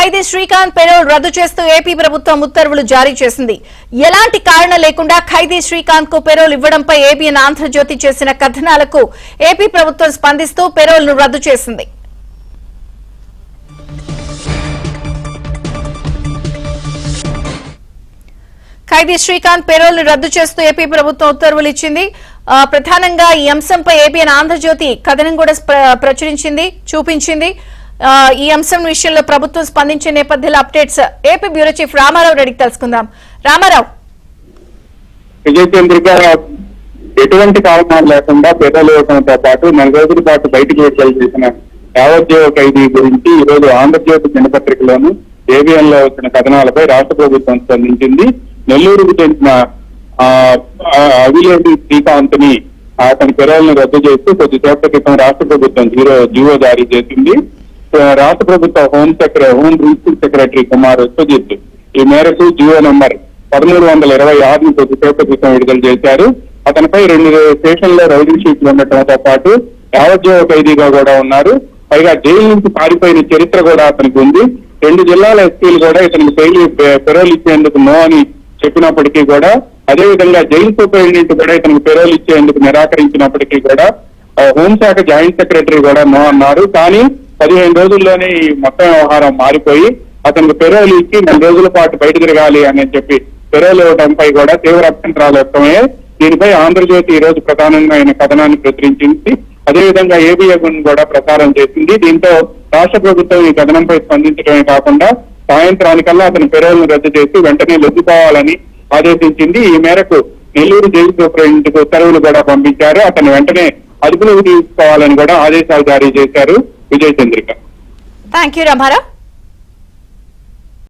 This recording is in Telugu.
ఖైదీ శ్రీకాంత్ పెరోల్ రద్దు చేస్తూ ఏపీ ప్రభుత్వం ఉత్తర్వులు జారీ చేసింది. ఎలాంటి కారణం లేకుండా ఖైదీ శ్రీకాంత్ కు పెరోల్ ఇవ్వడంపై ఏబిఎన్ ఆంధ్రజ్యోతి చేసిన కథనాలకు ఏపీ ప్రభుత్వం స్పందిస్తూ పెరోల్ ను రద్దు చేసింది. ఖైదీ శ్రీకాంత్ పెరోల్ ను రద్దు చేస్తూ ఏపీ ప్రభుత్వం ఉత్తర్వులు ఇచ్చింది. ప్రధానంగా ఈ అంశంపై ఏబిఎన్ ఆంధ్రజ్యోతి కథనం కూడా చూపించింది. ఈ అంశం విషయంలో ప్రభుత్వం స్పందించే నేపథ్యంలో updates AP bureau chief Ramarao రెడ్డికి తెలుసుకుందాం. రామారావు, విజయ్ చంద్రిక ఎటువంటి కారణాలు లేకుండా పెరోల్ ఇవ్వడంతో పాటు 4 రోజుల పాటు బయటకు విడుదల చేసిన యావజ్జీవ ఖైదీ గురించి ఈ రోజు ఆంధ్రజ్యోతి దినపత్రికలోను ఏబిఎన్ లో వచ్చిన కథనాలపై రాష్ట్ర ప్రభుత్వం స్పందించింది. నెల్లూరుకు చెందిన అవిలేటి శ్రీకాంత్ ని అతని పెరోల్ ను రద్దు చేస్తూ కొద్దిసేపటి క్రితం రాష్ట్ర ప్రభుత్వం జీవో జారీ చేసింది. రాష్ట్ర ప్రభుత్వ home principal secretary Kumar Vishwajit ఈ మేరకు జీవో నంబర్ 1326 కొద్దిసేపటి క్రితం విడుదల చేశారు. అతనిపై 2 స్టేషన్లో రౌడీ షీట్లు ఉండటంతో పాటు యావజ్జీవ ఖైదీగా కూడా ఉన్నారు. పైగా జైలు నుంచి పారిపోయిన చరిత్ర కూడా అతనికి ఉంది. 2 జిల్లాల ఎస్పీలు కూడా ఇతనికి పెరోల్ ఇచ్చేందుకు నో అని చెప్పినప్పటికీ కూడా, అదేవిధంగా జైలు సూపరింటెండెంట్ కూడా ఇతనికి పెరోల్ ఇచ్చేందుకు నిరాకరించినప్పటికీ కూడా హోంశాఖ జాయింట్ సెక్రటరీ కూడా నో అన్నారు. కానీ 15 రోజుల్లోనే ఈ మొత్తం వ్యవహారం మారిపోయి అతనికి పెరోల్ ఇచ్చి 4 రోజుల పాటు బయట తిరగాలి అని చెప్పి పెరోల్ ఇవ్వడంపై కూడా తీవ్ర అభ్యంతరాలు వ్యక్తమయ్యాయి. దీనిపై ఆంధ్రజ్యోతి ఈ రోజు ప్రధానంగా ఆయన కథనాన్ని ప్రచురించింది. అదేవిధంగా ఏబిఎన్ కూడా ప్రసారం చేసింది. దీంతో రాష్ట్ర ప్రభుత్వం ఈ కథనంపై స్పందించడమే కాకుండా సాయంత్రానికల్లా అతని పెరోల్ ను రద్దు చేసి వెంటనే లొంగిపోవాలని ఆదేశించింది. ఈ మేరకు నెల్లూరు జైలు సూపరింటెండెంట్ కు ఉత్తర్వులు కూడా పంపించారు. అతను వెంటనే అదుపులోకి తీసుకోవాలని కూడా ఆదేశాలు జారీ చేశారు. విజయ్ చంద్రిక. థాంక్యూ రామారావు.